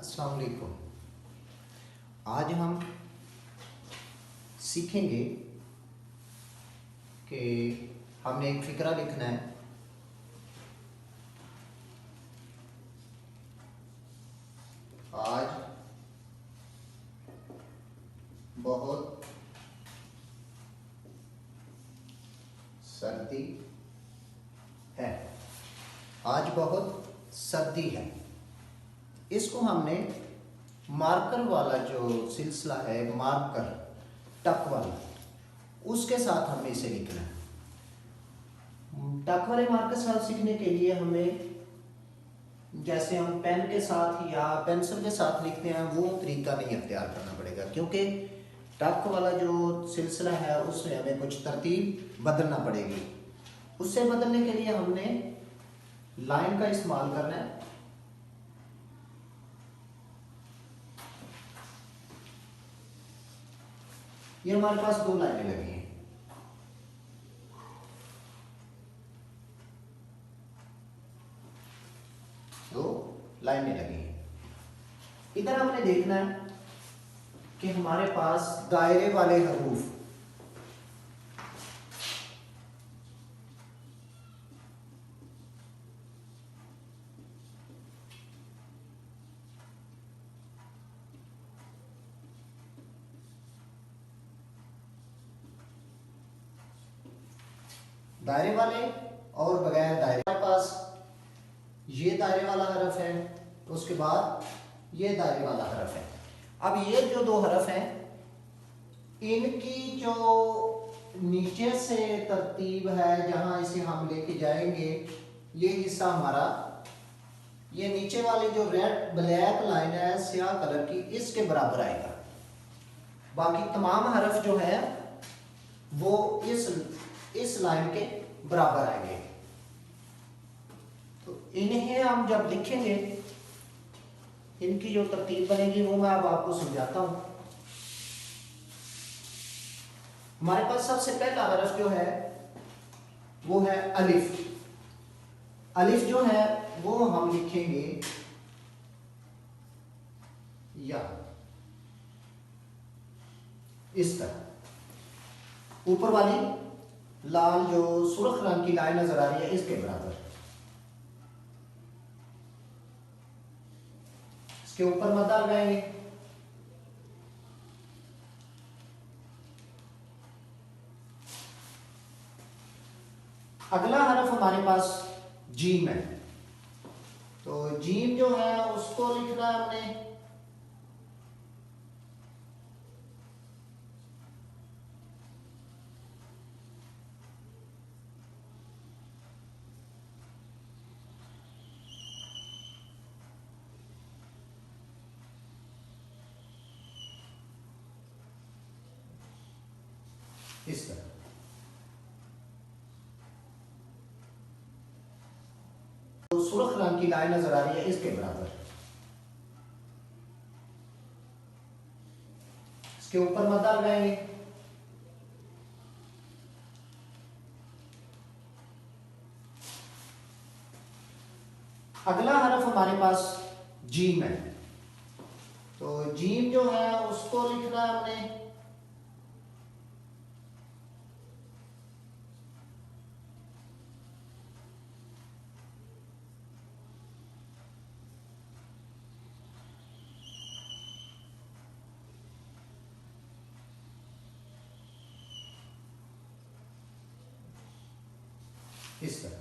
अस्सलाम वालेकुम। आज हम सीखेंगे कि हमने एक फ़िक्रा लिखना है। आज बहुत सर्दी है। आज बहुत सर्दी है। इसको हमने मार्कर वाला जो सिलसिला है, मार्कर टक वाला, उसके साथ हमें इसे लिखना है। टक वाले मार्कर साथ सीखने के लिए हमें जैसे हम पेन के साथ या पेंसिल के साथ लिखते हैं वो तरीका नहीं अख्तियार करना पड़ेगा, क्योंकि टक वाला जो सिलसिला है उसमें हमें कुछ तरतीब बदलना पड़ेगी। उससे बदलने के लिए हमने लाइन का इस्तेमाल करना है। ये हमारे पास दो लाइनें लगी हैं। दो लाइनें लगी हैं। इधर हमने देखना है कि हमारे पास दायरे वाले हरूफ, दायरे वाले और बगैर दायरे। हमारे पास ये दायरे वाला हरफ है, उसके बाद ये दायरे वाला हरफ है। अब ये जो दो हरफ हैं, इनकी जो नीचे से तरतीब है, जहां इसे हम लेके जाएंगे, ये हिस्सा हमारा, ये नीचे वाली जो रेड ब्लैक लाइन है स्याह कलर की, इसके बराबर आएगा। बाकी तमाम हरफ जो है वो इस लाइन के बराबर आएंगे। तो इन्हें हम जब लिखेंगे, इनकी जो तरतीब बनेगी वो मैं अब आपको समझाता हूं। हमारे पास सबसे पहला हरफ जो है वो है अलिफ। अलिफ जो है वो हम लिखेंगे या इस तरह। ऊपर वाली लाल जो सुर्ख रंग की लाइन नजर आ रही है, इसके बराबर। इसके ऊपर मद्दा लगाएंगे। अगला हरफ हमारे पास जीम है। तो जीम जो है उसको लिखना है हमने इस तरह। तो सुर्ख रंग की लाइन नजर आ रही है, इसके बराबर। इसके ऊपर मद्दा लगाएंगे। अगला हरफ हमारे पास जीम है। तो जीम जो है उसको लिखना है हमने इस तरह।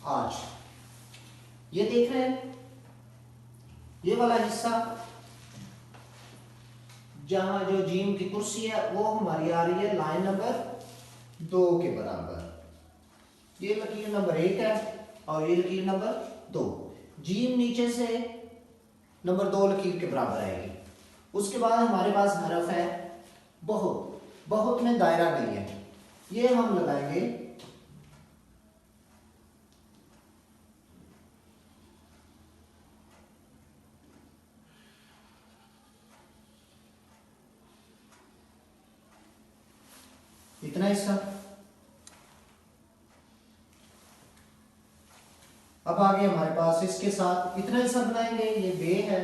आज ये देख रहे हैं, ये वाला हिस्सा जहां जो जीम की कुर्सी है वो हमारी आ रही है लाइन नंबर 2 के बराबर। ये लकीर नंबर 1 है और ये लकीर नंबर 2। जीम नीचे से नंबर 2 लकीर के बराबर आएगी। उसके बाद हमारे पास हरफ है बहुत। बहुत में दायरा नहीं है, ये हम लगाएंगे इतना हिस्सा। आगे हमारे पास इसके साथ इतना हिस्सा बनाएंगे, ये बे है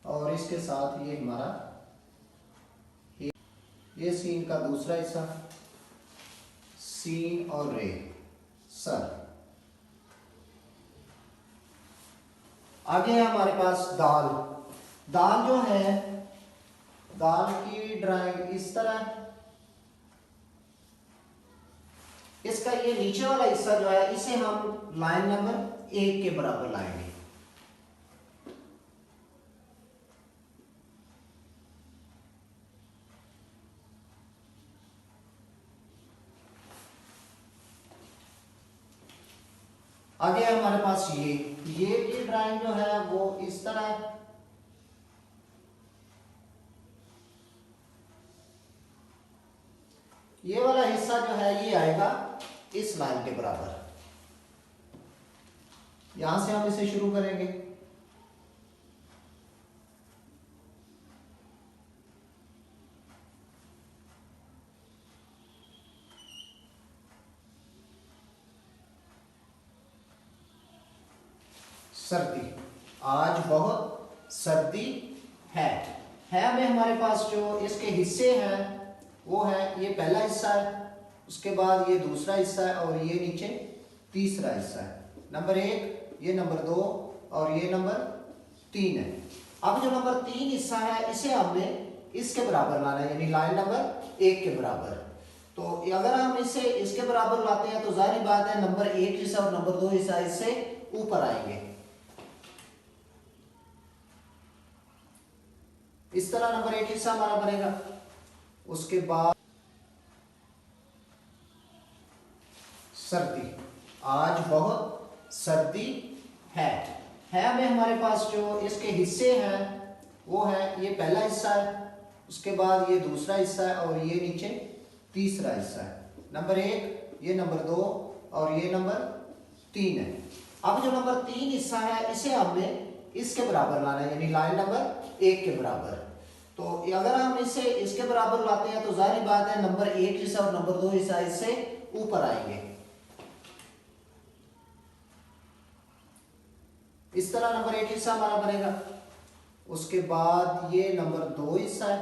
और इसके साथ ये हमारा ये सीन का दूसरा हिस्सा, सीन और रे, सर। आगे है हमारे पास दाल। दाल जो है, दाल की ड्राइंग इस तरह, इसका ये नीचे वाला हिस्सा जो है इसे हम लाइन नंबर 1 के बराबर लाएंगे। आगे है हमारे पास ये की ड्राइंग जो है वो इस तरह है। ये वाला हिस्सा जो है ये आएगा इस लाइन के बराबर। यहां से हम इसे शुरू करेंगे। सर्दी, आज बहुत सर्दी है। में हमारे पास जो इसके हिस्से हैं वो है, ये पहला हिस्सा है, उसके बाद ये दूसरा हिस्सा है और ये नीचे तीसरा हिस्सा है। नंबर 1, ये नंबर 2 और ये नंबर 3 है। अब जो नंबर 3 हिस्सा है इसे हमने इसके बराबर लाना है, यानी लाइन नंबर 1 के बराबर। तो अगर हम इसे इसके बराबर लाते हैं तो जाहिर बात है नंबर 1 हिस्सा और नंबर 2 हिस्सा इससे ऊपर आएंगे। इस तरह नंबर 1 हिस्सा हमारा बनेगा। उसके बाद सर्दी, आज बहुत सर्दी है। में हमारे पास जो इसके हिस्से हैं वो है, ये पहला हिस्सा है, उसके बाद ये दूसरा हिस्सा है और ये नीचे तीसरा हिस्सा है। नंबर 1, ये नंबर 2 और ये नंबर 3 है। अब जो नंबर 3 हिस्सा है इसे हमने इसके बराबर लाना है, यानी लाइन नंबर 1 के बराबर। तो अगर हम इसे इसके बराबर लाते हैं तो जाहिर बात है नंबर 1 हिस्सा और नंबर 2 हिस्सा इससे ऊपर आएंगे। इस तरह नंबर 1 हिस्सा हमारा बनेगा। उसके बाद ये नंबर 2 हिस्सा है,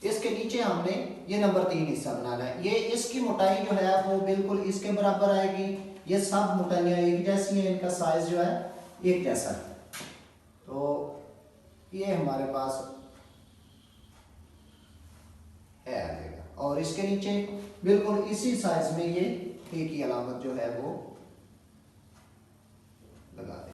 इसके नीचे हमने ये नंबर 3 हिस्सा बनाना है। ये इसकी मोटाई जो है वो बिल्कुल इसके बराबर आएगी। ये सब मोटाइयां एक जैसी हैं, इनका साइज जो है एक जैसा है। तो ये हमारे पास है आएगा और इसके नीचे बिल्कुल इसी साइज में ये ए की अलामत जो है वो लगा दें।